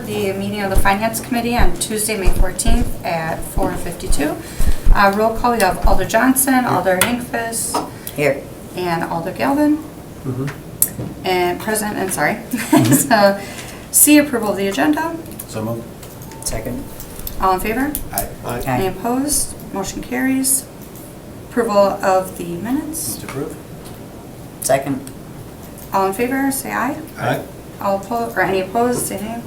the meeting of the Finance Committee on Tuesday, May 14th at 4:52. Roll call, we have Alder Johnson, Alder Hinkfist, Here. and Alder Galvin. And present, and sorry. So, C, approval of the agenda. So moved. Second. All in favor? Aye. Any opposed? Motion carries. Approval of the minutes. Move to approve. Second. All in favor, say aye. Aye. All opposed, or any opposed, say nay.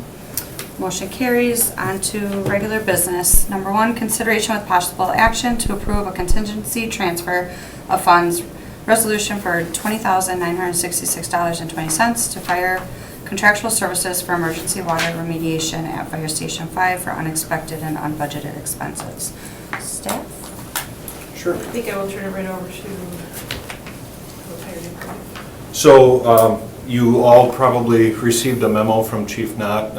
Motion carries. On to regular business. Number 1, consideration with possible action to approve a contingency transfer of funds resolution for $20,966.20 to fire contractual services for emergency water remediation at Fire Station 5 for unexpected and unbudgeted expenses. Staff? Sure. I think I will turn it right over to the fire department. So you all probably received a memo from Chief Knott.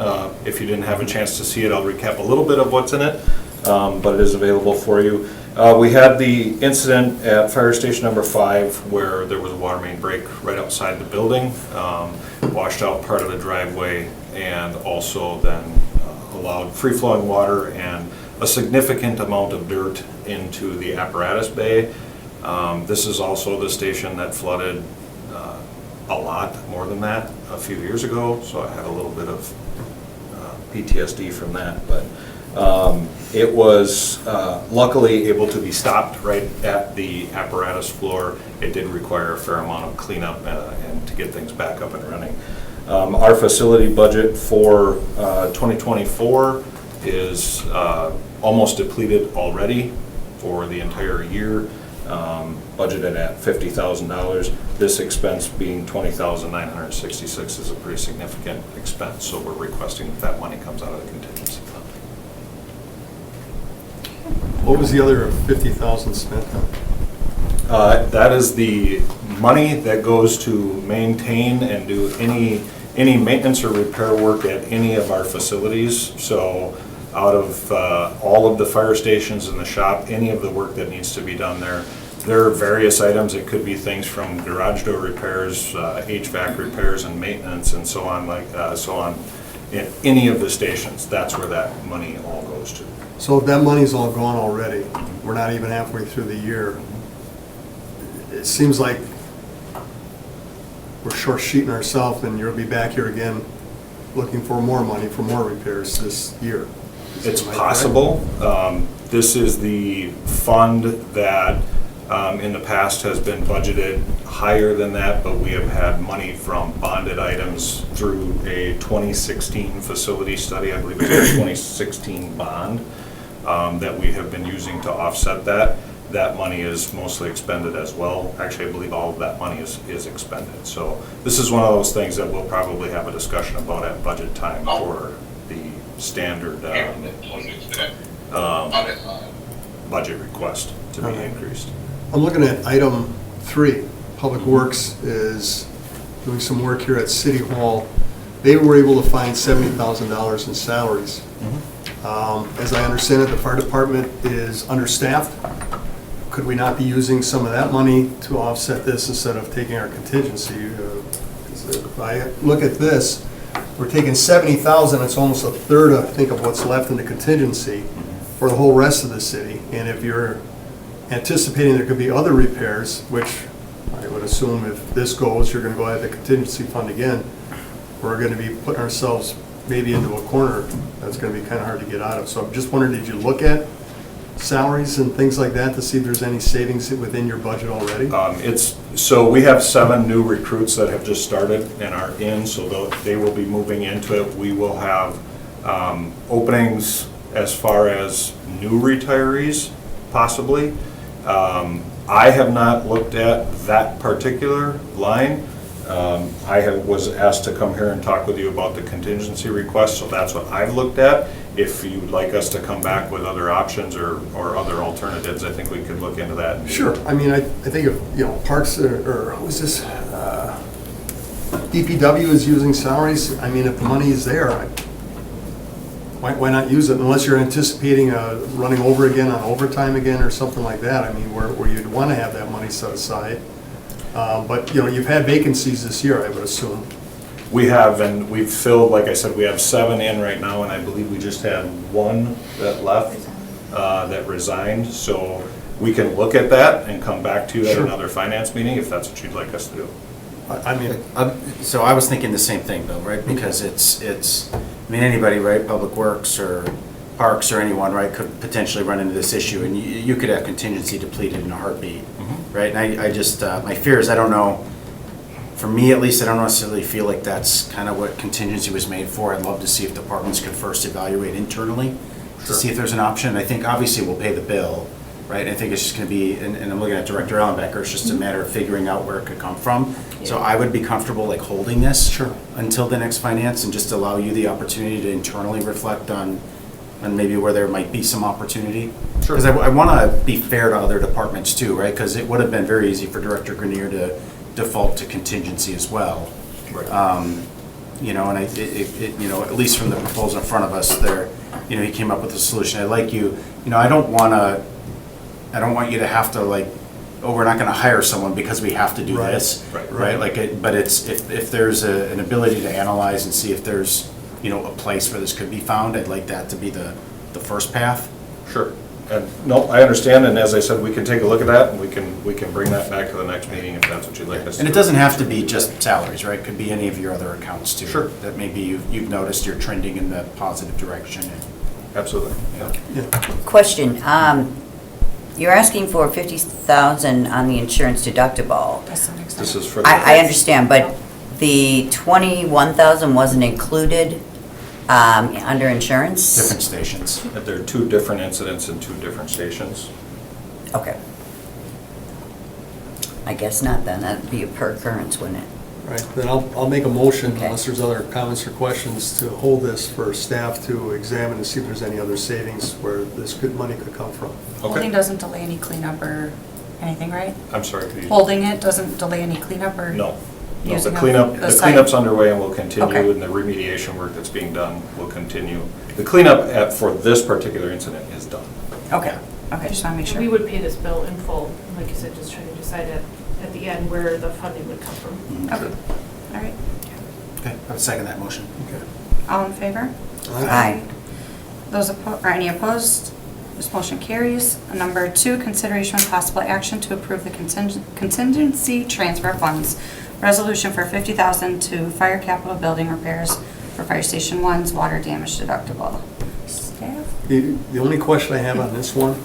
If you didn't have a chance to see it, I'll recap a little bit of what's in it, but it is available for you. We had the incident at Fire Station number 5 where there was a water main break right outside the building, washed out part of the driveway, and also then allowed free-flowing water and a significant amount of dirt into the apparatus bay. This is also the station that flooded a lot more than that a few years ago, so I had a little bit of PTSD from that, but it was luckily able to be stopped right at the apparatus floor. It did require a fair amount of cleanup and to get things back up and running. Our facility budget for 2024 is almost depleted already for the entire year, budgeted at $50,000. This expense being $20,966 is a pretty significant expense, so we're requesting that money comes out of the contingency fund. What was the other 50,000 spent on? That is the money that goes to maintain and do any maintenance or repair work at any of our facilities. So out of all of the fire stations in the shop, any of the work that needs to be done there. There are various items. It could be things from garage door repairs, HVAC repairs and maintenance and so on, in any of the stations. That's where that money all goes to. So if that money's all gone already, we're not even halfway through the year. It seems like we're short sheeting ourselves and you'll be back here again looking for more money for more repairs this year. It's Am I correct? possible. This is the fund that in the past has been budgeted higher than that, but we have had money from bonded items through a 2016 facility study. I believe it's a 2016 bond that we have been using to offset that. That money is mostly expended as well. Actually, I believe all of that money is expended. So this is one of those things that we'll probably have a discussion about at budget time for the standard budget request to be increased. I'm looking at item 3. Public Works is doing some work here at City Hall. They were able to find $70,000 in salaries. As I understand it, the fire department is understaffed. Could we not be using some of that money to offset this instead of taking our contingency? If I look at this, we're taking $70,000, it's almost a third, I think, of what's left in the contingency for the whole rest of the city. And if you're anticipating there could be other repairs, which I would assume if this goes, you're going to go ahead to the contingency fund again, we're going to be putting ourselves maybe into a corner that's going to be kind of hard to get out of. So I'm just wondering, did you look at salaries and things like that to see if there's any savings within your budget already? So we have 7 new recruits that have just started and are in, so they will be moving into it. We will have openings as far as new retirees, possibly. I have not looked at that particular line. Was asked to come here and talk with you about the contingency request, so that's what I've looked at. If you'd like us to come back with other options or other alternatives, I think we could look into that. Sure. I mean, I think if, Parks or who is this? DPW is using salaries. I mean, if the money is there, why not use it unless you're anticipating running over again on overtime again or something like that? I mean, where you'd want to have that money set aside. But you've had vacancies this year, I would assume. We have, and we've filled, like I said, we have 7 in right now, and I believe we just had 1 that left, that resigned. So we can look at that and come back to you at Sure. another finance meeting if that's what you'd like us to do. I mean, So I was thinking the same thing, Bill, right? Because I mean, anybody, right, Public Works or Parks or anyone, right, could potentially run into this issue, and you could have contingency depleted in a heartbeat, right? And I just, my fear is, I don't know, for me at least, I don't necessarily feel like that's kind of what contingency was made for. I'd love to see if departments could first evaluate internally to Sure. see if there's an option. I think obviously we'll pay the bill, right? I think it's just gonna be, and I'm looking at Director Ellenbecker, it's just a matter of figuring out where it could come from. So I would be comfortable like holding this. Sure. Until the next finance and just allow you the opportunity to internally reflect on maybe where there might be some opportunity. Sure. Because I want to be fair to other departments too, right? Because it would have been very easy for Director Grenier to default to contingency as well. You know, and you know, at least from the proposal in front of us there, you know, he came up with a solution. I like you know, I don't want you to have to like, oh, we're not going to hire someone because we have to do Right. this. Right. Right, like, but it's, if there's an ability to analyze and see if there's, you know, a place where this could be found, I'd like that to be the first path. Sure. And, no, I understand, and as I said, we can take a look at that, and we can bring that back to the next meeting if that's what you'd like us to do. And it doesn't have to be just salaries, right? It could be any of your other accounts too. Sure. That maybe you've noticed you're trending in the positive direction. Absolutely, yeah. yeah. Question, you're asking for 50,000 on the insurance deductible. To some extent. This is for the. I understand, but the 21,000 wasn't included under insurance? Different stations. That there are 2 different incidents in 2 different stations. Okay. I guess not then, that'd be a per occurrence, wouldn't it? Right, then I'll make a motion, Okay. unless there's other comments or questions, to hold this for staff to examine and see if there's any other savings where this good money could come from. Holding Okay. doesn't delay any cleanup or anything, right? I'm sorry, could you? Holding it doesn't delay any cleanup or? No. No, Using the of cleanup, the the site. cleanup's underway and will continue, Okay. and the remediation work that's being done will continue. The cleanup for this particular incident is done. Okay, okay, just want to make sure. We would pay this bill in full, like you said, just trying to decide at the end where the funding would come from. Okay, all right. Okay, I would second that motion. Okay. All in favor? Aye. Those opposed, or any opposed? This motion carries. Number 2, consideration with possible action to approve the contingency transfer of funds. Resolution for $50,000 to fire capital building repairs for Fire Station 1's water damage deductible. Staff? The only question I have on this one,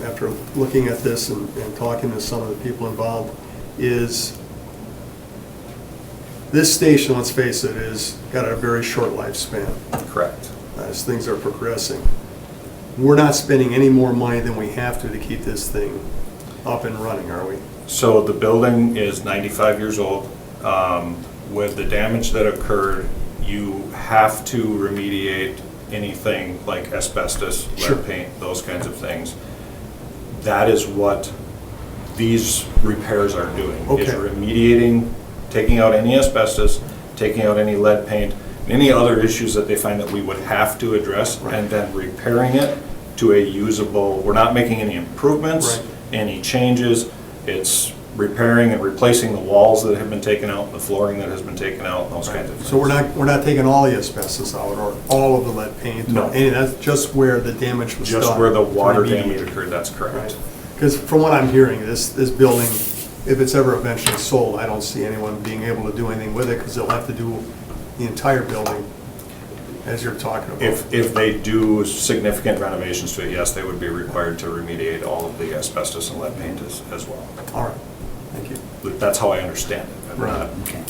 after looking at this and talking to some of the people involved, is this station, let's face it, is got a very short lifespan Correct. as things are progressing. We're not spending any more money than we have to keep this thing up and running, are we? So the building is 95 years old. With the damage that occurred, you have to remediate anything like asbestos, Sure. lead paint, those kinds of things. That is what these repairs are doing. Is Okay. remediating, taking out any asbestos, taking out any lead paint, any other issues that they find that we would have to address, Right. and then repairing it to a usable, we're not making any improvements, Right. any changes. It's repairing and replacing the walls that have been taken out, the flooring that has been taken out, those kinds of things. So we're not taking all the asbestos out or all of the lead paint? No. Or any, that's just where the damage was done? Just where the water to remediate. damage occurred, that's correct. Because from what I'm hearing, this building, if it's ever eventually sold, I don't see anyone being able to do anything with it because they'll have to do the entire building as you're talking about. If they do significant renovations to it, yes, they would be required to remediate all of the asbestos and lead paint as well. All right, thank you. That's how I understand it. I'm Right. not- Okay.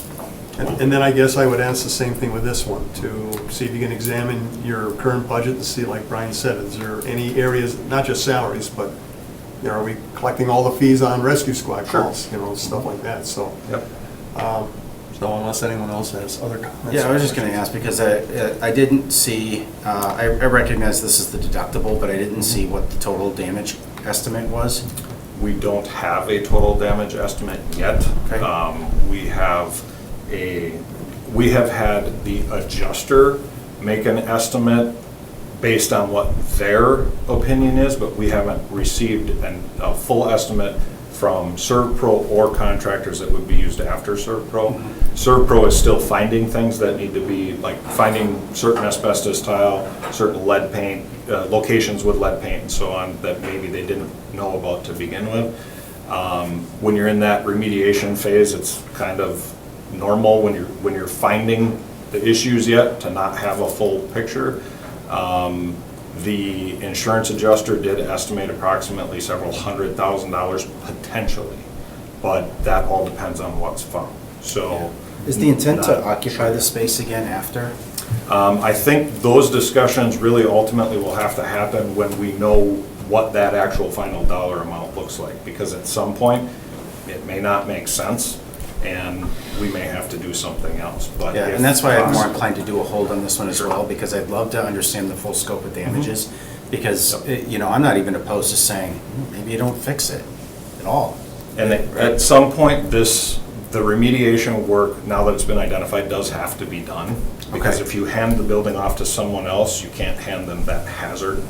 And then I guess I would ask the same thing with this one, to see if you can examine your current budget and see, like Brian said, is there any areas, not just salaries, but, you know, are we collecting all the fees on rescue squad Sure. calls, you know, stuff like that, so. Yep. So unless anyone else has other comments. Yeah, I was just going to ask because I didn't see, I recognize this is the deductible, but I didn't see what the total damage estimate was. We don't have a total damage estimate yet. Okay. We have had the adjuster make an estimate based on what their opinion is, but we haven't received a full estimate from ServPro or contractors that would be used after ServPro. ServPro is still finding things that need to be, like finding certain asbestos tile, certain lead paint, locations with lead paint and so on that maybe they didn't know about to begin with. When you're in that remediation phase, it's kind of normal when you're finding the issues yet to not have a full picture. The insurance adjuster did estimate approximately several $100,000 potentially, but that all depends on what's found. So. Is the intent to Not occupy sure. the space again after? I think those discussions really ultimately will have to happen when we know what that actual final dollar amount looks like, because at some point, it may not make sense, and we may have to do something else, but. Yeah, if and that's why I'm more possible- inclined to do a hold on this one as well, because I'd love to understand the full scope of damages. Because, I'm not even opposed to saying, maybe you don't fix it at all. And at some point, the remediation work, now that it's been identified, does have to be done. Because Okay. if you hand the building off to someone else, you can't hand them that hazard.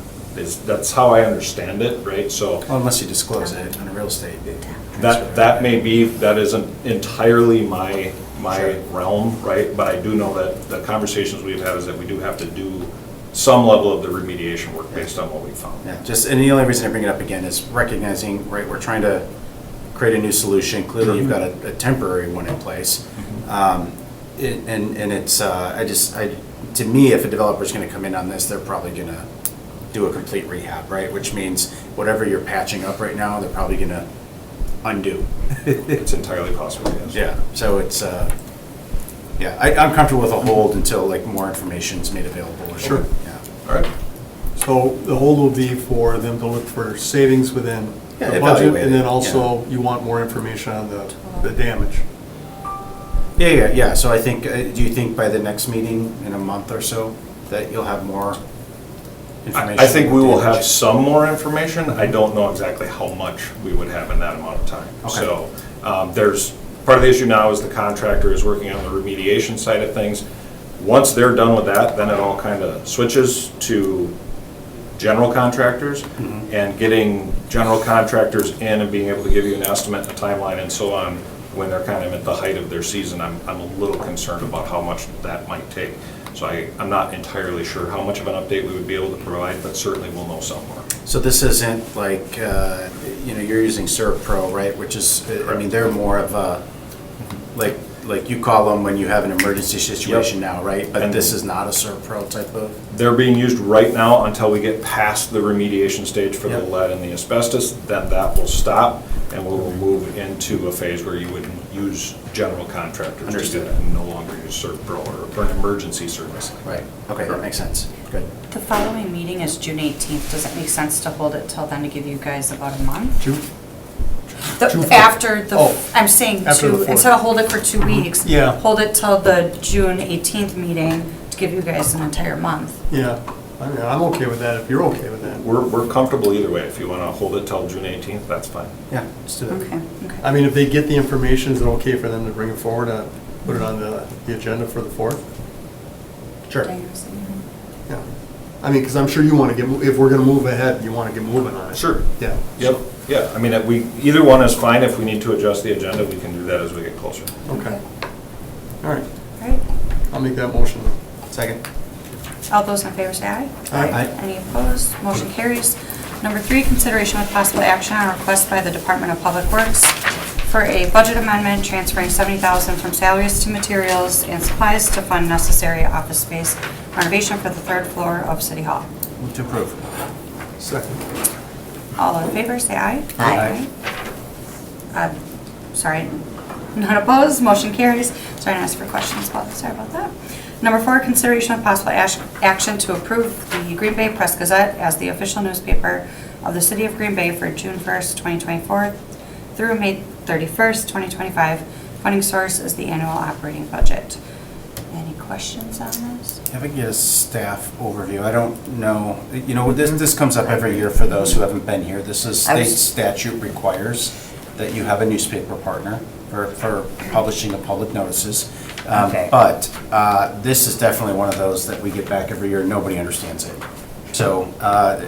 That's how I understand it, right? So Well, unless you disclose it on a real estate. that may be, that isn't entirely my Sure. realm, right? But I do know that the conversations we've had is that we do have to do some level of the remediation work based on what we found. Yeah, and the only reason I bring it up again is recognizing, right, we're trying to create a new solution. Clearly, you've got a temporary one in place. And it's, to me, if a developer's gonna come in on this, they're probably gonna do a complete rehab, right? Which means whatever you're patching up right now, they're probably gonna undo. It's entirely possible, yes. Yeah, so it's, I'm comfortable with a hold until like more information's made available. Sure. Yeah. All right. So the hold will be for them to look for savings within Yeah, the budget, evaluate and it, then also you want more information on the damage. Yeah, so I think, do you think by the next meeting in a month or so, that you'll have more information? I think we will have some more information. I don't know exactly how much we would have in that amount of time. Okay. So there's, part of the issue now is the contractor is working on the remediation side of things. Once they're done with that, then it all kind of switches to general contractors and getting general contractors in and being able to give you an estimate, a timeline and so on when they're kind of at the height of their season. I'm a little concerned about how much that might take. So I'm not entirely sure how much of an update we would be able to provide, but certainly we'll know some more. So this isn't like, you're using ServPro, right, which is, I mean, they're more of a, like you call them when you have an emergency situation now, right? But And- this is not a ServPro type of, They're being used right now until we get past the remediation stage for the Yep. lead and the asbestos. Then that will stop and we will move into a phase where you would use general contractors to do Understood. that and no longer use ServPro or for an emergency service. right, okay, that makes sense, good. The following meeting is June 18th. Does it make sense to hold it till then to give you guys about a month? June The- June fourth. After the, Oh, I'm saying after the to, fourth. instead of hold it for 2 weeks. Yeah. Hold it till the June 18th meeting to give you guys an entire month. Yeah, I mean, I'm okay with that, if you're okay with that. We're comfortable either way. If you want to hold it till June 18th, that's fine. Yeah, let's do that. Okay. I mean, if they get the information, is it okay for them to bring it forward, put it on the agenda for the 4th? Sure. Yeah. I mean, because I'm sure you want to if we're going to move ahead, you want to get moving on it. Sure. Yeah. Yep, yeah. I mean, either one is fine. If we need to adjust the agenda, we can do that as we get closer. Okay. All right, Right. I'll make that motion. Second. All those in favor say aye. Aye. Any opposed? Motion carries. Number 3, consideration with possible action on a request by the Department of Public Works for a budget amendment transferring $70,000 from salaries to materials and supplies to fund necessary office space renovation for the 3rd floor of City Hall. Move to approve. Second. All in favor, say aye. Aye. Aye. Sorry, none opposed, motion carries. Sorry to ask for questions about this, sorry about that. Number 4, consideration of possible action to approve the Green Bay Press Gazette as the official newspaper of the City of Green Bay for June 1st, 2024 through May 31st, 2025. Funding source is the annual operating budget. Any questions on this? Have I get a staff overview? I don't know, this comes up every year for those who haven't been here. This is state statute requires that you have a newspaper partner for publishing of public notices. Okay. But this is definitely one of those that we get back every year, nobody understands it. So,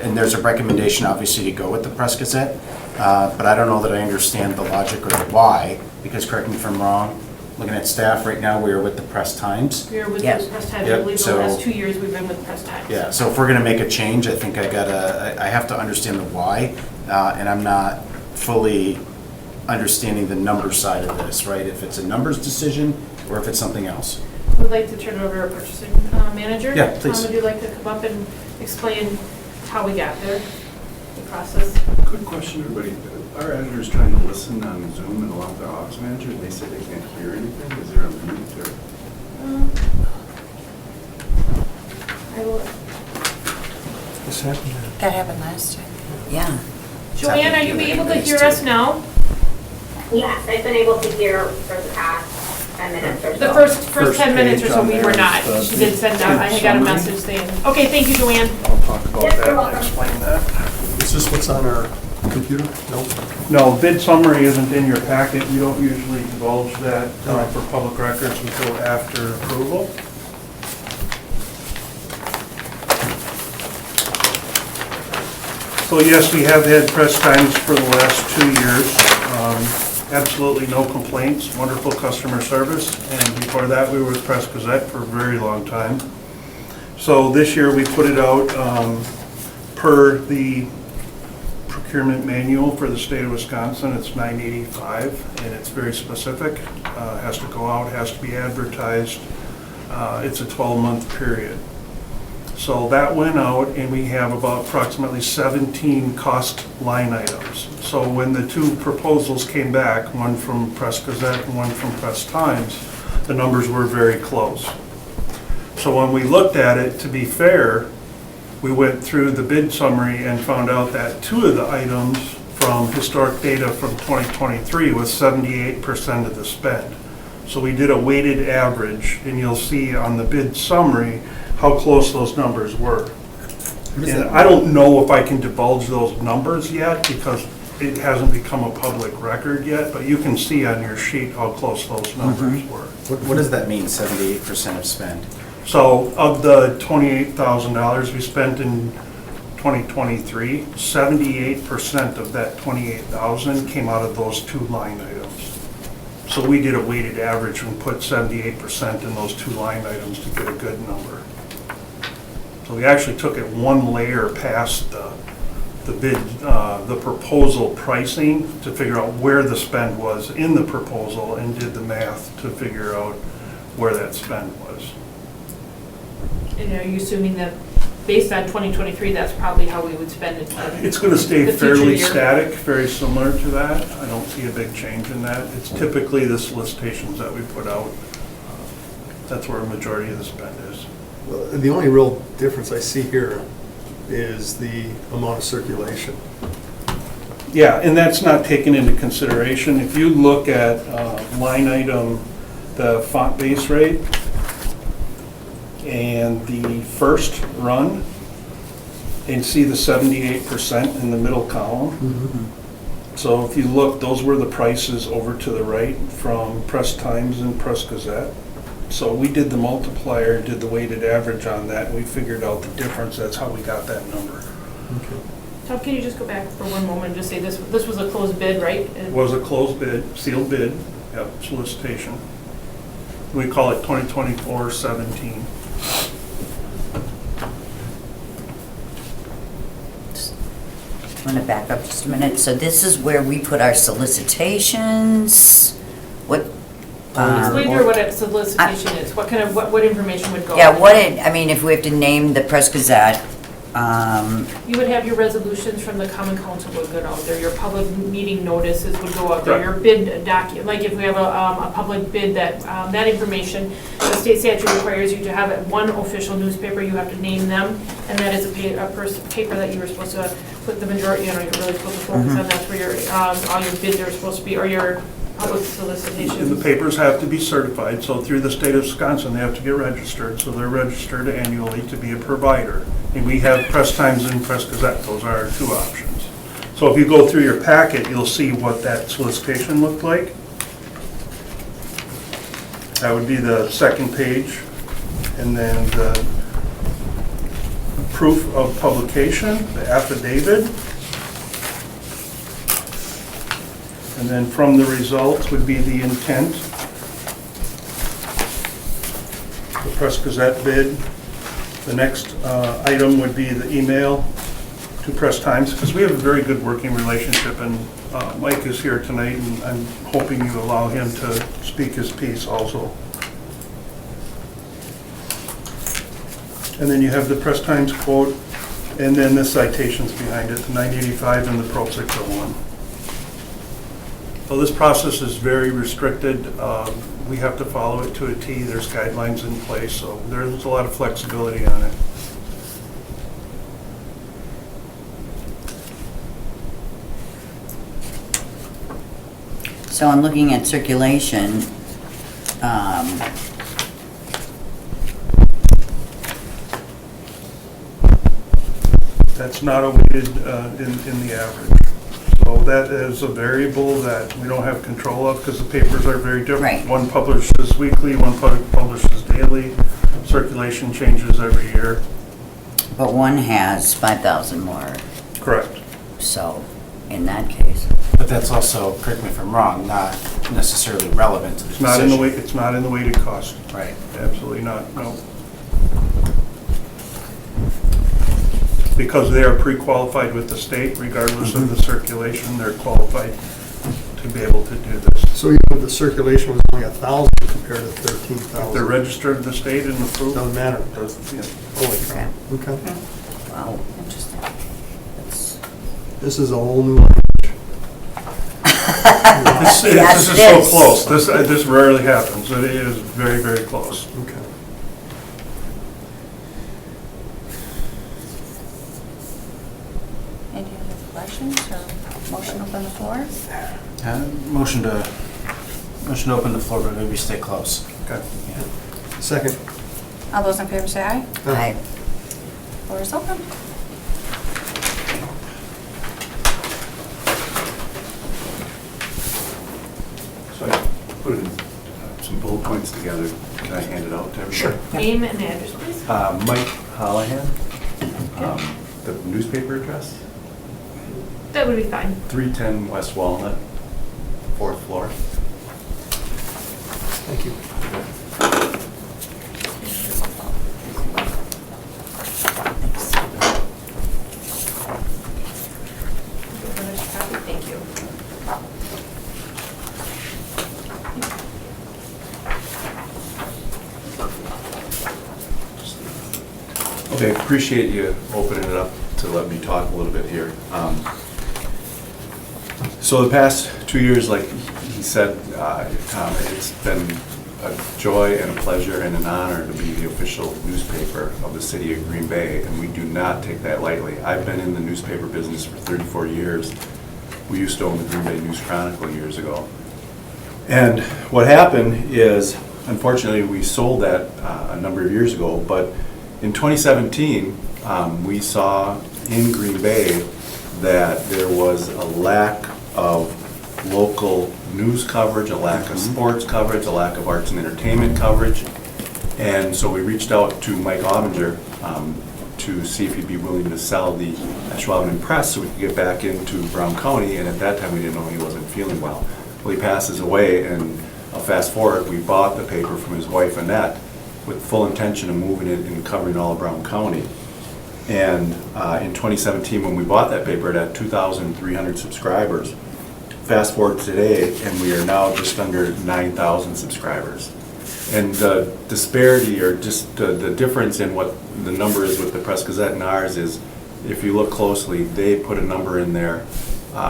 and there's a recommendation, obviously, to go with the Press Gazette, but I don't know that I understand the logic or the why, because correct me if I'm wrong, looking at staff right now, we are with the Press Times. We are with Yes. the Press Times, I Yep, believe the so- last 2 years we've been with Press Times. Yeah, so if we're gonna make a change, I think I have to understand the why, and I'm not fully understanding the number side of this, right? If it's a numbers decision, or if it's something else. Would like to turn it over to our purchasing manager. Yeah, please. Would you like to come up and explain how we got there, the process? Quick question, everybody. Our editor's trying to listen on Zoom and along with our office manager, and they say they can't hear anything. Is there a limit there? I will. That happened last time. Yeah. Joanne, are you able to hear us now? Yes, I've been able to hear for the past 10 minutes or so. The first 10 minutes or page so on we there were is not. the She did send out, I had got a summary. message saying, okay, thank you, Joanne. I'll talk about Yes, you're that and welcome. explain that. Is this what's on our computer? Nope. No, bid summary isn't in your packet. We don't usually divulge that for public records until after approval. So yes, we have had press times for the last 2 years. Absolutely no complaints, wonderful customer service. And before that, we were with Press Gazette for a very long time. So this year, we put it out per the procurement manual for the state of Wisconsin. It's 985, and it's very specific. Has to go out, has to be advertised. It's a 12-month period. So that went out, and we have about approximately 17 cost line items. So when the two proposals came back, one from Press Gazette and one from Press Times, the numbers were very close. So when we looked at it, to be fair, we went through the bid summary and found out that two of the items from historic data from 2023 was 78% of the spend. So we did a weighted average, and you'll see on the bid summary how close those numbers were. And I don't know if I can divulge those numbers yet because it hasn't become a public record yet, but you can see on your sheet how close those numbers were. What does that mean, 78% of spend? So of the $28,000 we spent in 2023, 78% of that $28,000 came out of those two line items. So we did a weighted average and put 78% in those two line items to get a good number. So we actually took it one layer past the bid, the proposal pricing to figure out where the spend was in the proposal and did the math to figure out where that spend was. And are you assuming that based on 2023, that's probably how we would spend it? It's going to stay The future fairly year. static, very similar to that. I don't see a big change in that. It's typically the solicitations that we put out. That's where a majority of the spend is. Well, the only real difference I see here is the amount of circulation. Yeah, and that's not taken into consideration. If you look at line item, the font base rate, and the first run, and see the 78% in the middle column. So if you look, those were the prices over to the right from Press Times and Press Gazette. So we did the multiplier, did the weighted average on that, and we figured out the difference. That's how we got that number. Tom, can you just go back for one moment and just say this was a closed bid, right? It was a closed bid, sealed bid, yep, solicitation. We call it 2024-17. Want to back up just a minute? So this is where we put our solicitations? What? Explain to her what a solicitation is, what kind of, what information would go? Yeah, I mean, if we have to name the Press Gazette, You would have your resolutions from the common council would go out there, your public meeting notices would go out there, your bid document, like if we have a public bid that information, the state statute requires you to have it one official newspaper, you have to name them, and that is a paper that you were supposed to put the majority, you're really supposed to focus on, that's where your, all your bids are supposed to be, or your public solicitations. And the papers have to be certified, so through the state of Wisconsin, they have to get registered, so they're registered annually to be a provider. And we have Press Times and Press Gazette, those are our two options. So if you go through your packet, you'll see what that solicitation looked like. That would be the second page, and then the proof of publication, the affidavit. And then from the results would be the intent, the Press Gazette bid. The next item would be the email to Press Times, because we have a very good working relationship, and Mike is here tonight, and I'm hoping you allow him to speak his piece also. And then you have the Press Times quote, and then the citations behind it, the 985 and the Pro 601. So this process is very restricted. We have to follow it to a T. There's guidelines in place, so there's a lot of flexibility on it. So I'm looking at circulation. That's not a weighted in the average. So that is a variable that we don't have control of because the papers are very different. Right. One publishes weekly, one publishes daily. Circulation changes every year. But one has 5,000 more, Correct. so in that case. But that's also, correct me if I'm wrong, not necessarily relevant to the It's decision. not in the weight, it's not in the weighted cost. Right. Absolutely not, no. Because they are pre-qualified with the state, regardless of the circulation, they're qualified to be able to do this. So you know, the circulation was only 1,000 compared to If they're 13,000. registered in the state and approved. Doesn't matter. doesn't- yeah. Holy crap. Okay. Wow, interesting. That's- This is a whole new language. This Yes, is it so is. close. This rarely happens. It is very, very close. Okay. Any other questions or motion open the floor? Motion to open the floor, but maybe stay close. Okay. Yeah. Second. All those in favor say aye. Aye. Floor is open. So I put some bullet points together. Can I hand it out to everybody? Sure. Name and address, please. Mike Hallahan, the newspaper address, That would be fine. 310 West Walnut, 4th floor. Thank you. Thank you. Okay, appreciate you opening it up to let me talk a little bit here. So the past 2 years, like he said, Tom, it's been a joy and a pleasure and an honor to be the official newspaper of the city of Green Bay, and we do not take that lightly. I've been in the newspaper business for 34 years. We used to own the Green Bay News Chronicle years ago. And what happened is, unfortunately, we sold that a number of years ago, but in 2017, we saw in Green Bay that there was a lack of local news coverage, a lack of sports coverage, a lack of arts and entertainment coverage. And so we reached out to Mike Obinger to see if he'd be willing to sell the Schwabman Press so we could get back into Brown County. And at that time, we didn't know he wasn't feeling well. Well, he passes away, and I'll fast forward, we bought the paper from his wife Annette with full intention of moving it and covering all of Brown County. And in 2017, when we bought that paper, it had 2,300 subscribers. Fast forward to today, and we are now just under 9,000 subscribers. And the disparity, or just the difference in what the number is with the Press Gazette and ours is, if you look closely, they put a number in there,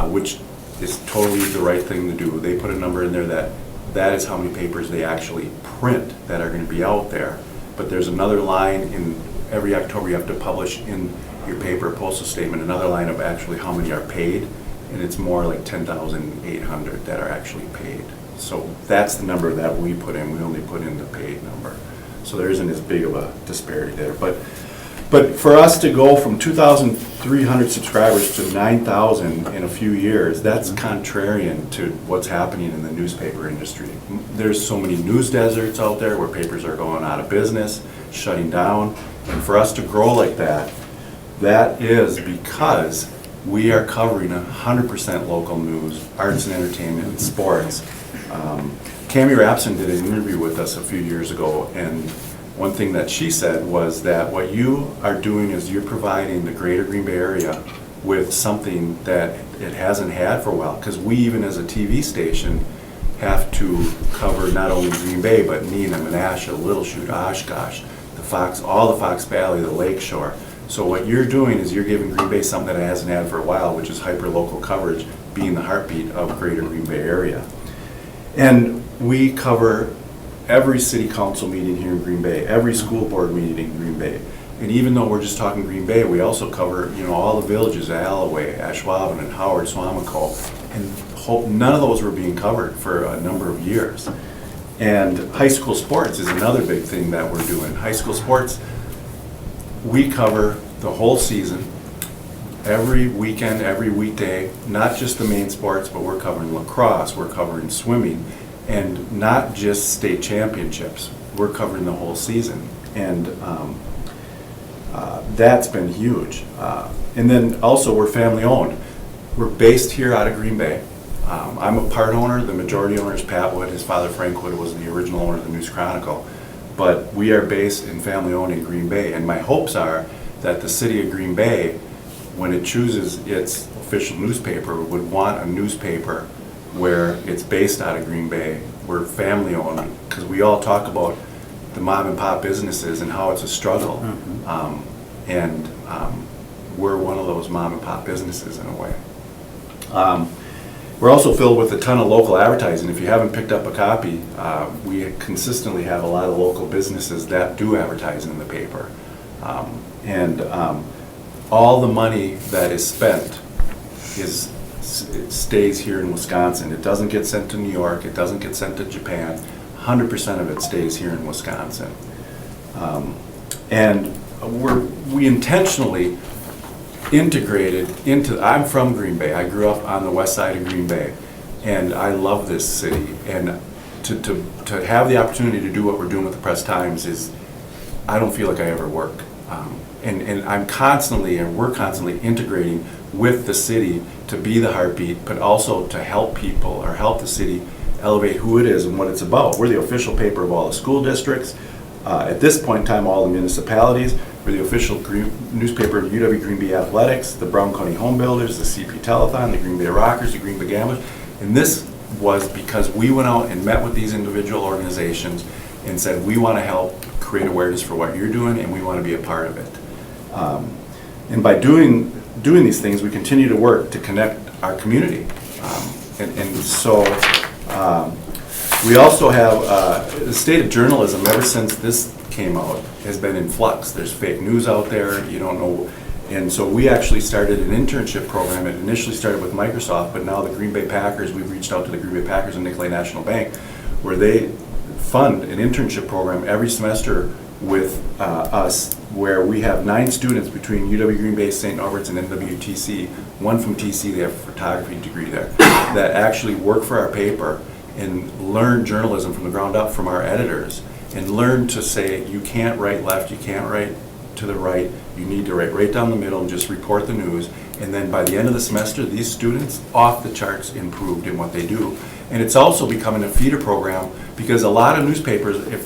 which is totally the right thing to do. They put a number in there that is how many papers they actually print that are going to be out there. But there's another line in every October you have to publish in your paper a postal statement, another line of actually how many are paid, and it's more like 10,800 that are actually paid. So that's the number that we put in. We only put in the paid number. So there isn't as big of a disparity there. But for us to go from 2,300 subscribers to 9,000 in a few years, that's contrarian to what's happening in the newspaper industry. There's so many news deserts out there where papers are going out of business, shutting down. And for us to grow like that, That is because we are covering 100% local news, arts and entertainment, and sports. Cammie Rapson did an interview with us a few years ago, and one thing that she said was that what you are doing is you're providing the greater Green Bay area with something that it hasn't had for a while, because we, even as a TV station, have to cover not only Green Bay, but Neenah, Menasha, Little Chute, Oshkosh, the Fox, all the Fox Valley, the Lake Shore. So what you're doing is you're giving Green Bay something that it hasn't had for a while, which is hyper-local coverage, being the heartbeat of greater Green Bay area. And we cover every city council meeting here in Green Bay, every school board meeting in Green Bay. And even though we're just talking Green Bay, we also cover, all the villages, Alloway, Ashwaubenon, Howard, Swamico, and none of those were being covered for a number of years. And high school sports is another big thing that we're doing. High school sports, we cover the whole season, every weekend, every weekday, not just the main sports, but we're covering lacrosse, we're covering swimming, and not just state championships. We're covering the whole season. And that's been huge. And then also we're family owned. We're based here out of Green Bay. I'm a part owner. The majority owner is Pat Wood. His father, Frank Wood, was the original owner of the News Chronicle. But we are based and family owned in Green Bay. And my hopes are that the city of Green Bay, when it chooses its official newspaper, would want a newspaper where it's based out of Green Bay. We're family owned, because we all talk about the mom and pop businesses and how it's a struggle. And we're one of those mom and pop businesses in a way. We're also filled with a ton of local advertising. If you haven't picked up a copy, we consistently have a lot of local businesses that do advertise in the paper. All the money that is spent it stays here in Wisconsin. It doesn't get sent to New York, it doesn't get sent to Japan. 100% of it stays here in Wisconsin. And we intentionally integrated into, I'm from Green Bay. I grew up on the west side of Green Bay, and I love this city. And to have the opportunity to do what we're doing with the Press Times is, I don't feel like I ever work. And I'm constantly, and we're constantly integrating with the city to be the heartbeat, but also to help people or help the city elevate who it is and what it's about. We're the official paper of all the school districts. At this point in time, all the municipalities. We're the official newspaper of UW Green Bay Athletics, the Brown County Home Builders, the CP Telethon, the Green Bay Rockers, the Green Bay Gamblers. And this was because we went out and met with these individual organizations and said, we want to help create awareness for what you're doing, and we want to be a part of it. And by doing these things, we continue to work to connect our community. So we also have the state of journalism, ever since this came out, has been in flux. There's fake news out there, you don't know. And so we actually started an internship program. It initially started with Microsoft, but now the Green Bay Packers, we've reached out to the Green Bay Packers and Nicolay National Bank, where they fund an internship program every semester with us, where we have 9 students between UW Green Bay, St. Norbert's, and NWTC, one from TC, they have a photography degree there, that actually work for our paper and learn journalism from the ground up from our editors, and learn to say, you can't write left, you can't write to the right, you need to write right down the middle and just report the news. And then by the end of the semester, these students, off the charts, improved in what they do. And it's also becoming a feeder program, because a lot of newspapers, if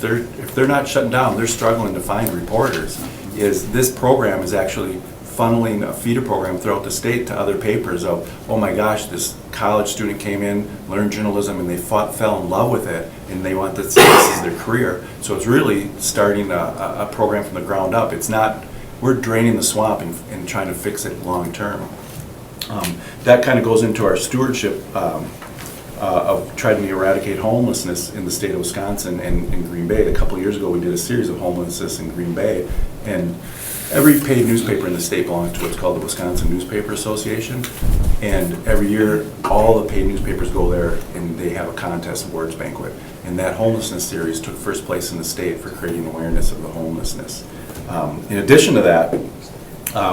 they're not shutting down, they're struggling to find reporters. This program is actually funneling a feeder program throughout the state to other papers of, oh my gosh, this college student came in, learned journalism, and they fell in love with it, and they want this as their career. So it's really starting a program from the ground up. It's not, we're draining the swamp and trying to fix it long term. That kind of goes into our stewardship of trying to eradicate homelessness in the state of Wisconsin and in Green Bay. A couple of years ago, we did a series of homelessness in Green Bay, and every paid newspaper in the state belongs to what's called the Wisconsin Newspaper Association. And every year, all the paid newspapers go there and they have a contest, awards banquet. And that homelessness series took first place in the state for creating awareness of the homelessness. In addition to that,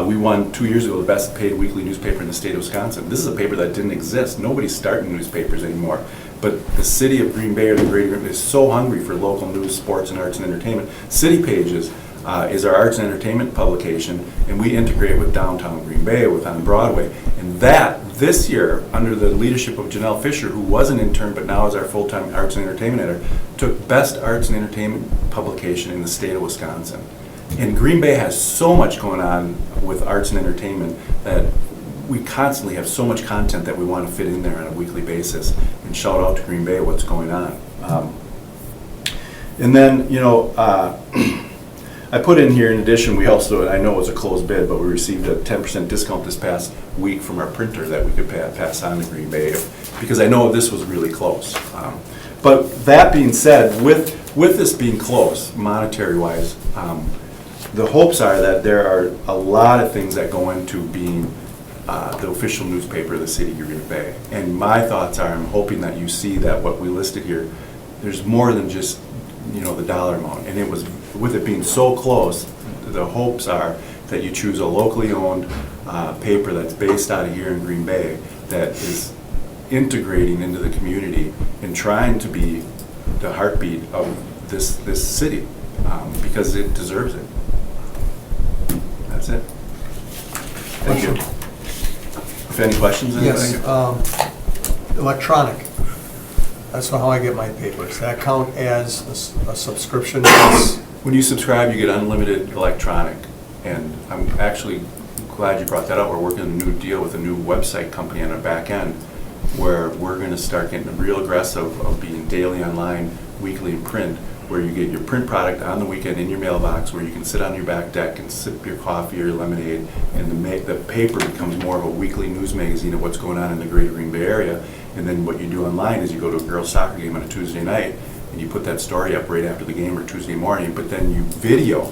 we won 2 years ago the best paid weekly newspaper in the state of Wisconsin. This is a paper that didn't exist. Nobody's starting newspapers anymore. But the city of Green Bay, or the greater Green Bay, is so hungry for local news, sports, and arts and entertainment. City pages is our arts and entertainment publication, and we integrate with Downtown Green Bay, with On Broadway. And that, this year, under the leadership of Janelle Fisher, who was an intern but now is our full-time arts and entertainment editor, took Best Arts and Entertainment Publication in the state of Wisconsin. And Green Bay has so much going on with arts and entertainment that we constantly have so much content that we want to fit in there on a weekly basis. And shout out to Green Bay, what's going on. And then, I put in here, in addition, we also, I know it was a closed bid, but we received a 10% discount this past week from our printer that we could pass on to Green Bay, because I know this was really close. But that being said, with this being close, monetary-wise, the hopes are that there are a lot of things that go into being the official newspaper of the city of Green Bay. And my thoughts are, I'm hoping that you see that what we listed here, there's more than just, the dollar amount. And it was, with it being so close, the hopes are that you choose a locally owned paper that's based out of here in Green Bay that is integrating into the community and trying to be the heartbeat of this city, because it deserves it. That's it. Thank you. If any questions? Yes, electronic. That's how I get my papers. Does that count as a subscription? When you subscribe, you get unlimited electronic. And I'm actually glad you brought that up. We're working on a new deal with a new website company on our back end, where we're going to start getting real aggressive of being daily online, weekly in print, where you get your print product on the weekend in your mailbox, where you can sit on your back deck and sip your coffee or your lemonade, and the paper becomes more of a weekly news magazine of what's going on in the greater Green Bay area. And then what you do online is you go to a girls' soccer game on a Tuesday night, and you put that story up right after the game or Tuesday morning, but then you video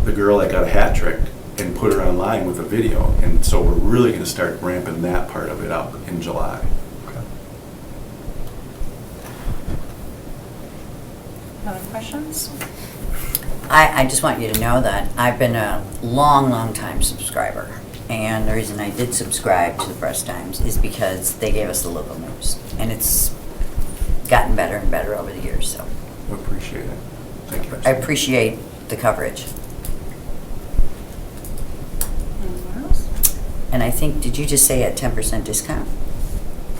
the girl that got a hat trick and put her online with a video. And so we're really going to start ramping that part of it up in July. Other questions? I just want you to know that I've been a long time subscriber. And the reason I did subscribe to the Press Times is because they gave us the local news. And it's gotten better and better over the years, so. We appreciate it. Thank you. I appreciate the coverage. Anyone else? And I think, did you just say a 10% discount?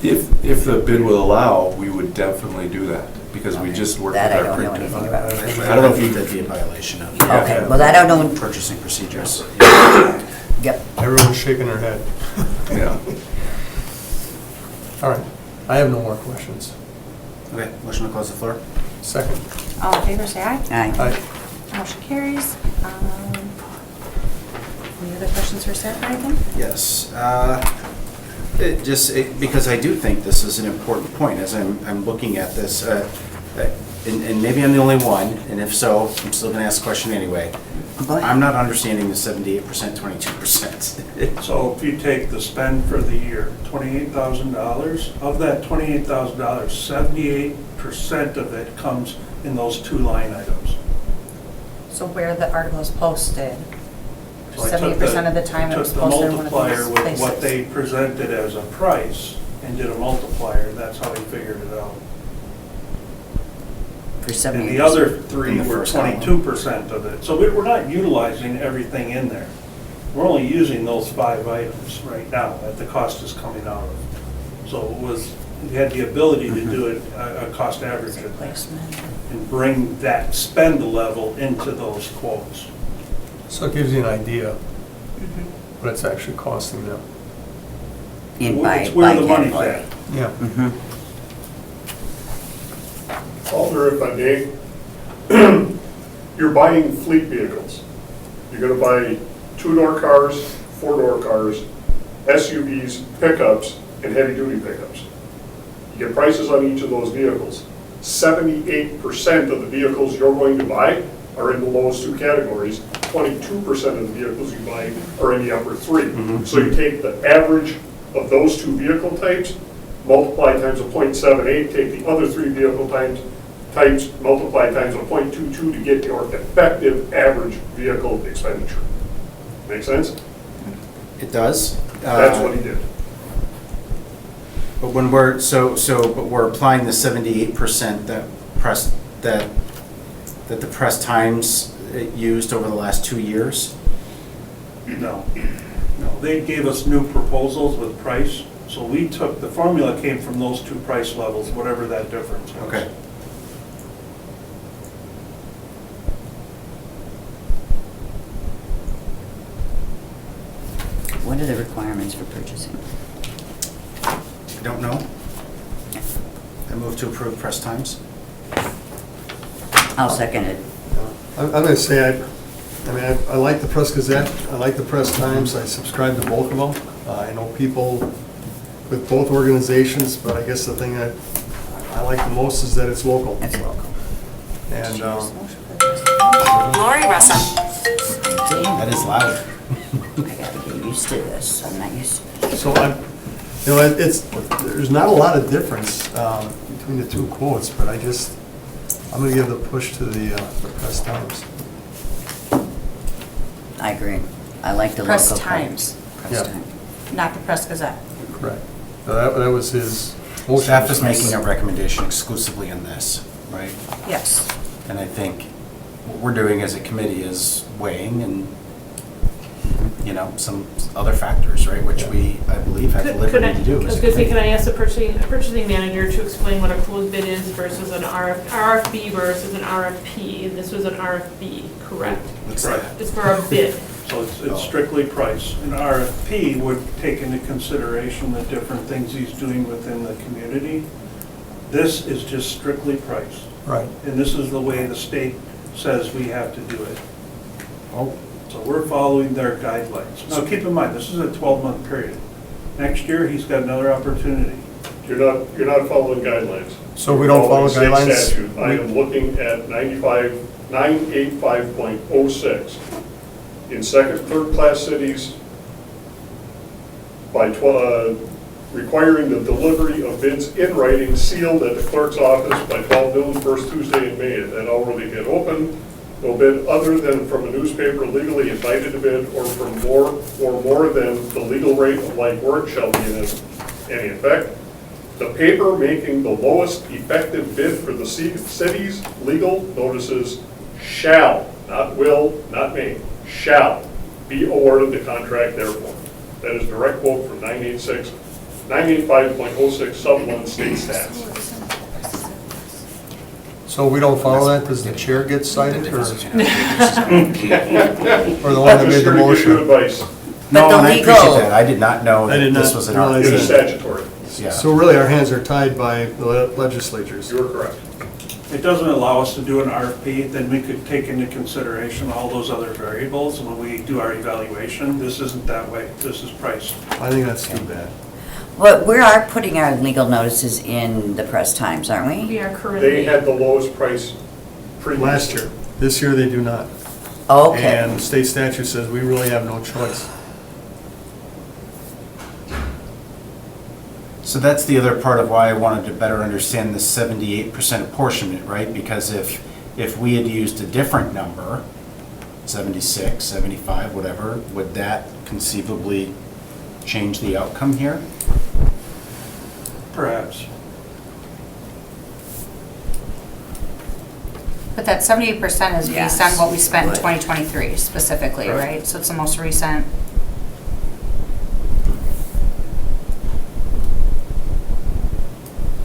If the bid will allow, we would definitely do that, because we just worked with That I our don't know printer. anything about. I don't think that'd be a violation of Okay, well, that I don't, purchasing procedures. yep. Everyone's shaking their head. Yeah. All right, I have no more questions. Okay, motion to close the floor? Second. All in favor, say aye. Aye. Aye. Motion carries. Any other questions for Seth, I think? Yes. Because I do think this is an important point as I'm looking at this, and maybe I'm the only one, and if so, I'm still going to ask the question anyway. Go ahead. I'm not understanding the 78%, 22%. So if you take the spend for the year, $28,000, of that $28,000, 78% of it comes in those two line items. So where the article is posted, So I took 70% of the time it was posted in one of took the multiplier these with places. what they presented as a price and did a multiplier, that's how he figured it out. For And 70%. the other three In the were first column. 22% of it. So we're not utilizing everything in there. We're only using those 5 items right now that the cost is coming out of. So it was, we had the ability to do it, a cost average in there, Replacement. and bring that spend level into those quotes. So it gives you an idea what it's actually costing them. It's where the money's category. at. Yeah. Mhm. Alder, if I may, you're buying fleet vehicles. You're gonna buy 2-door cars, 4-door cars, SUVs, pickups, and heavy-duty pickups. You get prices on each of those vehicles. 78% of the vehicles you're going to buy are in the lowest 2 categories. 22% of the vehicles you buy are in the upper 3. So you take the average of those 2 vehicle types, multiply times a 0.78, take the other 3 vehicle types, multiply times a 0.22 to get your effective average vehicle expenditure. Make sense? It does. That's what he did. But when we're, but we're applying the 78% that the Press Times used over the last 2 years? No, no, they gave us new proposals with price, so we took, the formula came from those two price levels, whatever that difference was. Okay. What are the requirements for purchasing? I don't know. I move to approve press times. I'll second it. I'm going to say, I like the Press Gazette, I like the Press Times, I subscribe to both of them. I know people with both organizations, but I guess the thing that I like the most is that it's local. It's local. And Lori Russell. That is loud. I gotta get used to this. I'm not used to it. so there's not a lot of difference between the two quotes, but I'm going to give the push to the Press Times. I agree. I like the Press local. Times. Press Yeah. Times. Not the Press Gazette. Correct. So that was his motion. Staff is making a recommendation exclusively in this, right? Yes. And I think what we're doing as a committee is weighing and, some other factors, right, which we, I believe, have the liberty to do. I was gonna say, can I ask the purchasing manager to explain what a closed bid is versus an RFB versus an RFP? And this was an RFB, correct? What's Right. that? It's for a bid. So it's strictly price. An RFP would take into consideration the different things he's doing within the community. This is just strictly price. Right. And this is the way the state says we have to do it. Oh, So we're following their guidelines. Now, keep in mind, this is a 12-month period. Next year, he's got another opportunity. You're not following guidelines. So we don't follow State guidelines? statute. I am looking at 985.06. In second, third-class cities, by requiring the delivery of bids in writing sealed at the clerk's office by 12 noon, first Tuesday in May. That already get open. No bid other than from a newspaper legally invited to bid or from more than the legal rate of like work shall be in any effect. The paper making the lowest effective bid for the city's legal notices shall, not will, not may, shall be awarded the contract therefore. That is direct quote from 985.06 sub 1 state stats. So we don't follow that, does the chair get cited, or the one that I'm made just the here to give you motion? advice. But No, the and I appreciate legal- that. I did not know I did that this not was an realize It is RFP. statutory. Yeah. So really, our hands are tied by the legislatures. You are correct. It doesn't allow us to do an RFP, then we could take into consideration all those other variables when we do our evaluation. This isn't that way. This is price. I think that's too bad. Well, we are putting our legal notices in the Press Times, aren't we? We are currently. They had the lowest price previously. Last year. This year, they do not. Okay. And state statute says we really have no choice. So that's the other part of why I wanted to better understand the 78% apportionment, right? Because if we had used a different number, 76, 75, whatever, would that conceivably change the outcome here? Perhaps. But that 78% is based on Yes. what we spent in Right. 2023 specifically, Right. right? So it's the most recent.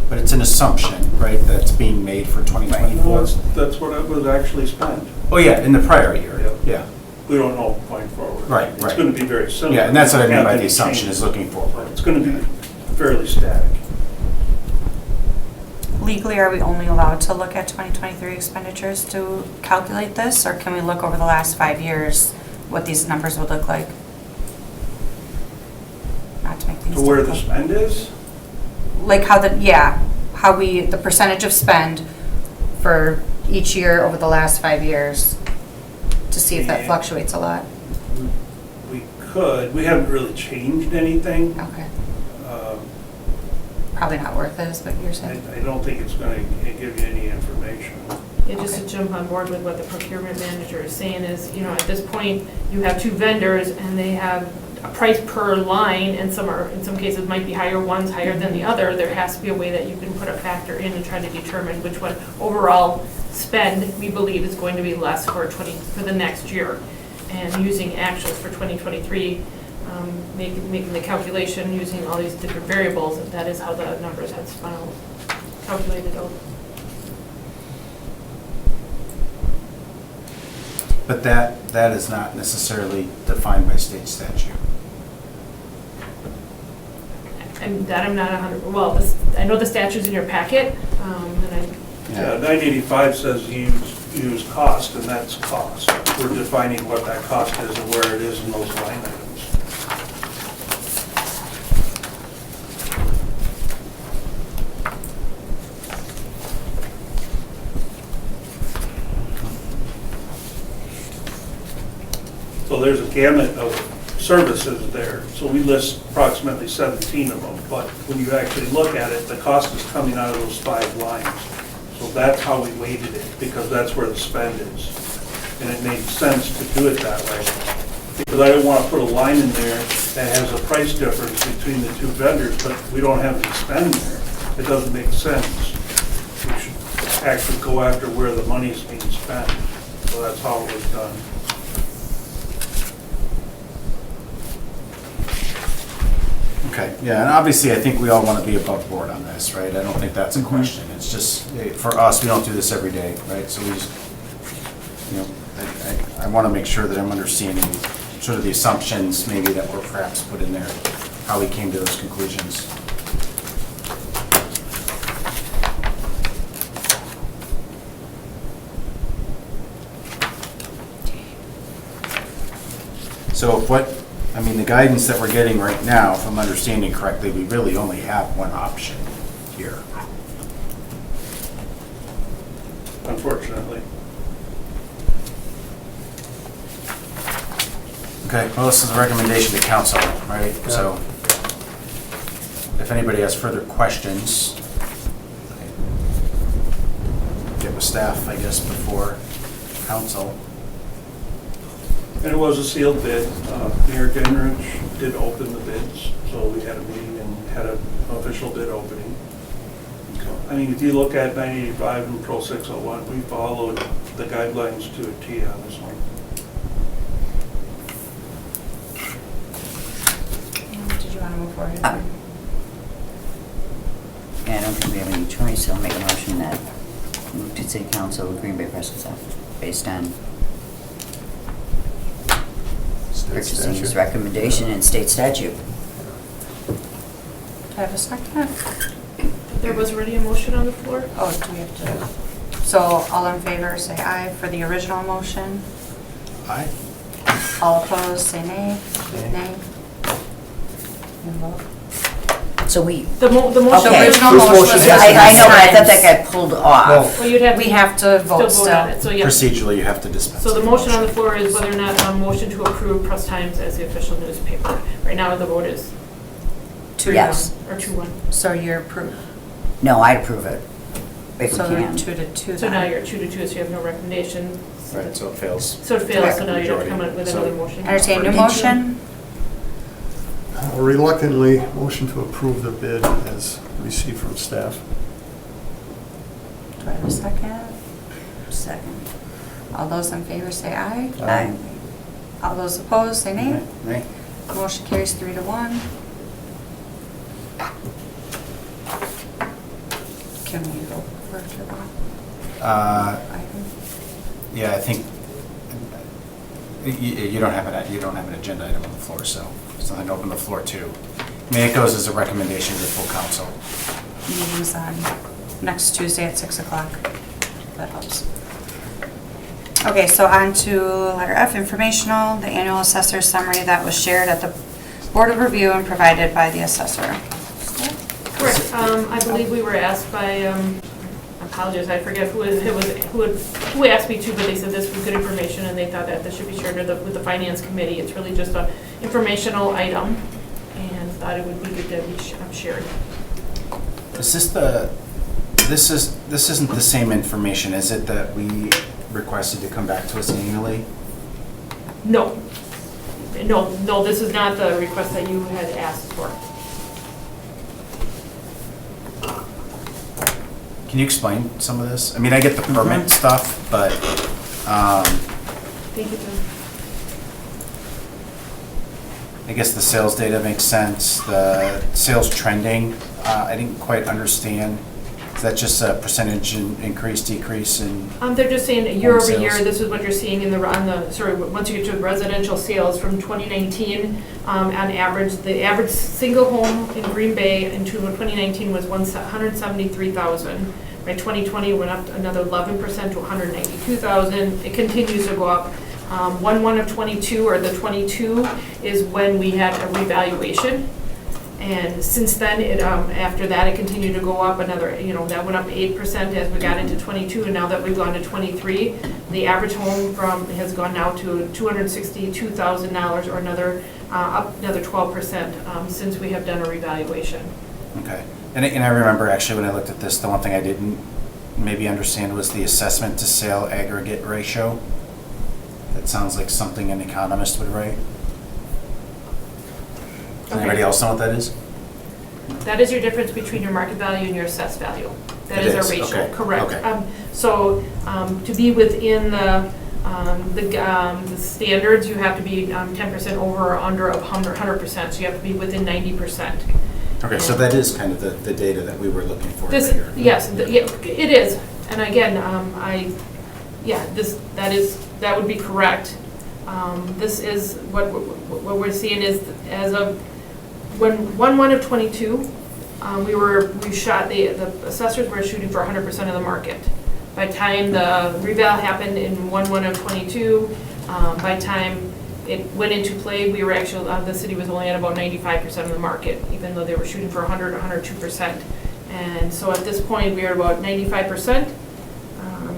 But it's an assumption, right, that's being made for Well, 2024? that's what it was actually spent. Oh, yeah, in the prior year, yeah. We don't know going forward. Right, It's right. going to be very similar. Yeah, and that's what I mean by Can't the be assumption, changed. is looking forward. It's going to be fairly static. Legally, are we only allowed to look at 2023 expenditures to calculate this? Or can we look over the last 5 years, what these numbers would look like? Not to make things To where the difficult. spend is, Like how the percentage of spend for each year over the last 5 years, to see if that Yeah. fluctuates a lot. we could, we haven't really changed anything. Okay. Uh, Probably not worth it, is what you're saying. I don't think it's going to give you any information. Yeah, just to jump on board with what the procurement manager is saying is, at this point, you have two vendors and they have a price per line, and in some cases might be higher, one's higher than the other, there has to be a way that you can put a factor in and try to determine which one overall spend, we believe, is going to be less for the next year. And using actuals for 2023, making the calculation using all these different variables, that is how the numbers had calculated out. But that is not necessarily defined by state statute. And that I'm not 100, well, I know the statute's in your packet, and Yeah, 985 says use cost, and that's cost. We're defining what that cost is and where it is in those line items. So there's a gamut of services there. So we list approximately 17 of them, but when you actually look at it, the cost is coming out of those 5 lines. So that's how we weighted it, because that's where the spend is. And it made sense to do it that way. Because I don't want to put a line in there that has a price difference between the 2 vendors, but we don't have any spend there. It doesn't make sense. We should actually go after where the money's being spent. So that's how it was done. Okay, yeah, and obviously, I think we all want to be above board on this, right? I don't think that's a question. It's just, for us, we don't do this every day, right? So we just, I want to make sure that I'm understanding sort of the assumptions maybe that were perhaps put in there, how we came to those conclusions. So the guidance that we're getting right now, if I'm understanding correctly, we really only have one option here. Unfortunately. Okay, well, this is a recommendation to council, right? So if anybody has further questions, get with staff, I guess, before council. And it was a sealed bid. Mayor Gingrich did open the bids, so we had a meeting and had an official bid opening. I mean, if you look at 985 and Pro 601, we followed the guidelines to a T on this one. Did you want to move forward? Yeah, I don't think we have any choice, so I'll make a motion that move to City Council of Green Bay Press Gazette based on purchasing's recommendation and state statute. Do I have a second? there was already a motion on the floor. Oh, do we have to? So all in favor, say aye for the original motion. Aye. All opposed, say nay. Nay. And vote. So we, The motion. okay. original motion was I know, but I thought that times. got pulled off. Well, you'd have. We have to vote Still vote on still. it, so yeah. Procedurally, you have to dispense. So the with motion on the floor is whether or not a motion to approve Press Times as the official newspaper. Right now, the vote is 2-1. Yes. or 2-1. So you're approved. No, I'd approve it, if we So we're can. 2-2 So now then. you're 2-2, so you have no recommendation. Right, so it fails. So it fails, so now you have to Majority. come up with So- another motion. Entertain your Did you- motion. Reluctantly, motion to approve the bid as received from staff. Do I have a second? Second. All those in favor say aye. Aye. All those opposed, say nay. Nay? Motion carries 3-1. Can we go over to the item? Yeah, I think you don't have an agenda item on the floor, so there's nothing to open the floor to. I mean, it goes as a recommendation to the full council. Meeting's on next Tuesday at 6 o'clock. That helps. Okay, so on to letter F, informational, the annual assessor summary that was shared at the Board of Review and provided by the assessor. Correct. I believe we were asked by, I apologize, I forget who asked me to, but they said this was good information and they thought that this should be shared with the finance committee. It's really just a informational item and thought it would be good to be shared. Is this this isn't the same information, is it, that we requested to come back to us annually? No. No, this is not the request that you had asked for. Can you explain some of this? I mean, I get the permit stuff, but, Thank you, Tim. I guess the sales data makes sense. The sales trending, I didn't quite understand. Is that just a percentage increase, decrease in? They're just saying year Home over year, sales. this is what you're seeing in once you get to residential sales from 2019, on average, the average single home in Green Bay in 2019 was 173,000. By 2020, it went up another 11% to 192,000. It continues to go up. 1/1 of 22, or the 22, is when we had a revaluation. And since then, after that, it continued to go up another, that went up 8% as we got into 22, and now that we've gone to 23, the average home has gone now to $262,000, or up another 12% since we have done a revaluation. Okay. And I remember actually when I looked at this, the one thing I didn't maybe understand was the assessment to sale aggregate ratio. That sounds like something an economist would write. Does anybody else know what that is? That is your difference between your market value and your assessed value. That It is our is, ratio, okay, correct. okay. So to be within the standards, you have to be 10% over or under of 100%, so you have to be within 90%. Okay, so that is kind of the data that we were looking for here. Yes, it is. And again, that would be correct. This is, what we're seeing is, as of when 1/1 of 22, the assessors were shooting for 100% of the market. By the time the reval happened in 1/1 of 22, by the time it went into play, we were actually, the city was only at about 95% of the market, even though they were shooting for 102%. And so at this point, we are about 95%,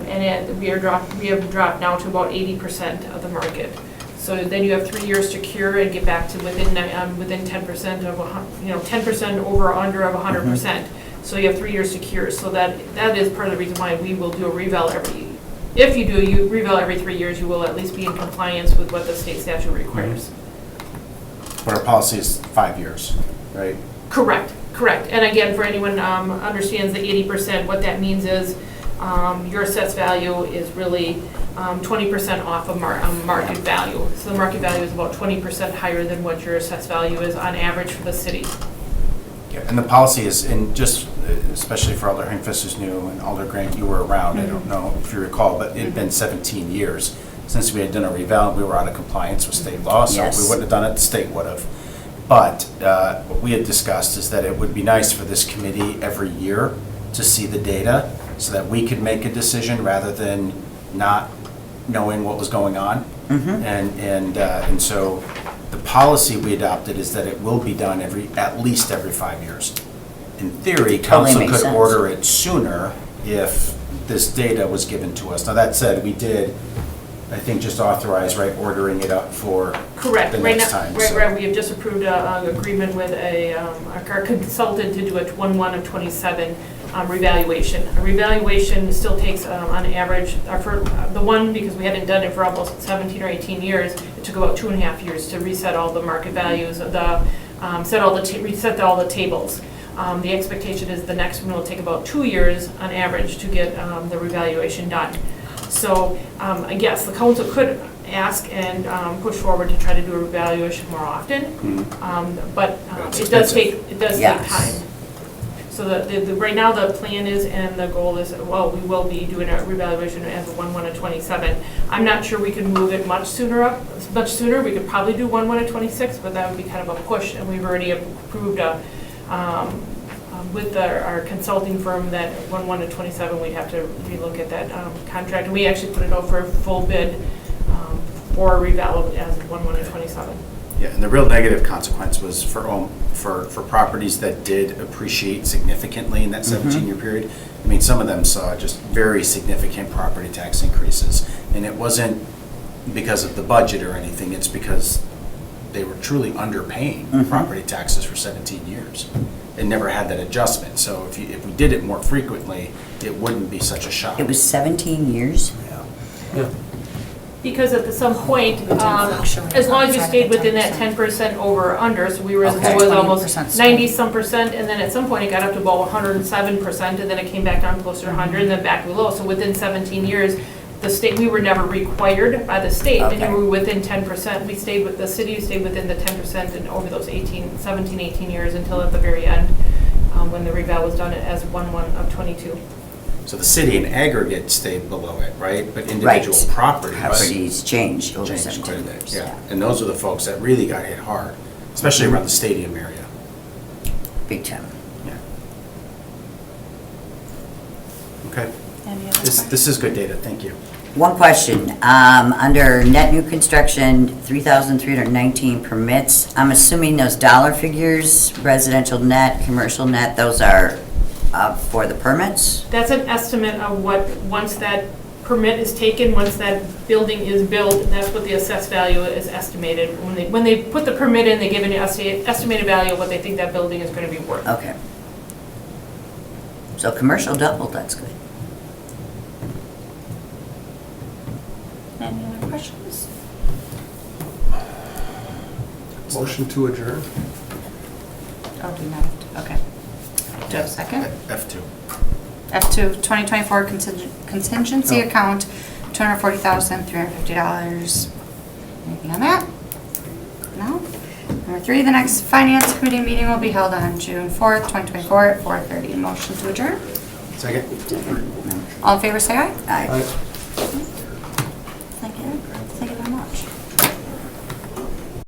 and we have dropped now to about 80% of the market. So then you have 3 years to cure and get back to within 10% of 10% over or under of 100%. So you have 3 years to cure. So that is part of the reason why we will do a reval if you do reval every 3 years, you will at least be in compliance with what the state statute requires. But our policy is 5 years, right? Correct. And again, for anyone understands the 80%, what that means is your assessed value is really 20% off of market value. So the market value is about 20% higher than what your assessed value is on average for the city. Yeah, and the policy is, especially for Alder Hengfest who's new, and Alder Grant, you were around, I don't know if you recall, but it had been 17 years since we had done a reval. We were out of compliance with state law, so if we wouldn't have done it, the state would have. But what we had discussed is that it would be nice for this committee every year to see the data so that we could make a decision rather than not knowing what was going on. And so the policy we adopted is that it will be done at least every 5 years. In theory, council could order it sooner if this data was given to us. Now, that said, we did, I think, just authorize, ordering it up for Correct. the Right next now, time. right, we have just approved an agreement with our consultant to do a 1/1 of 27 revaluation. A revaluation still takes, on average, the one, because we hadn't done it for almost 17 or 18 years, it took about 2.5 years to reset all the market values of reset all the tables. The expectation is the next one will take about 2 years on average to get the revaluation done. So, yes, the council could ask and push forward to try to do a revaluation more often, but it does take time. So right now, the plan is, and the goal is, well, we will be doing a revaluation as a 1/1 of 27. I'm not sure we can move it much sooner. We could probably do 1/1 of 26, but that would be kind of a push, and we've already approved with our consulting firm that 1/1 of 27, we'd have to relook at that contract. And we actually put it out for a full bid for a reval as 1/1 of 27. Yeah, and the real negative consequence was for properties that did appreciate significantly in that 17-year period. I mean, some of them saw just very significant property tax increases. And it wasn't because of the budget or anything, it's because they were truly underpaying property taxes for 17 years and never had that adjustment. So if we did it more frequently, it wouldn't be such a shock. It was 17 years? Yeah. Because at some point, as long as you stayed within that 10% over or under, so we were as Okay. low as almost 20% 90-some percent, and then at some point it got up to about 107%, and then it came back down closer to 100, and then back below. So within 17 years, the state, we were never required by the state, and Okay. we were within 10%. We stayed with, the city stayed within the 10% and over those 17, 18 years until at the very end, when the reval was done as 1/1 of 22. So the city in aggregate stayed below it, right? But individual Right. properties Properties changed over changed quite a 17 bit, years. yeah. And those are the folks that really got hit hard, especially around the stadium area. Big time. Yeah. Okay, Any other this questions? is good data, thank you. One question, under net new construction, 3,319 permits, I'm assuming those dollar figures, residential net, commercial net, those are for the permits? That's an estimate of what, once that permit is taken, once that building is built, that's what the assessed value is estimated. When they put the permit in, they give an estimated value of what they think that building is gonna be worth. Okay. So commercial doubled, that's good. Any other questions? Motion to adjourn. Oh, do you not have to, okay. Do you have a second? F2. F2, 2024 contingency Oh. account, $240,350. Anything on that? No? Number 3, the next finance committee meeting will be held on June 4th, 2024 at 4:30. Motion to adjourn. Second? All in favor, say aye. Aye. Aye.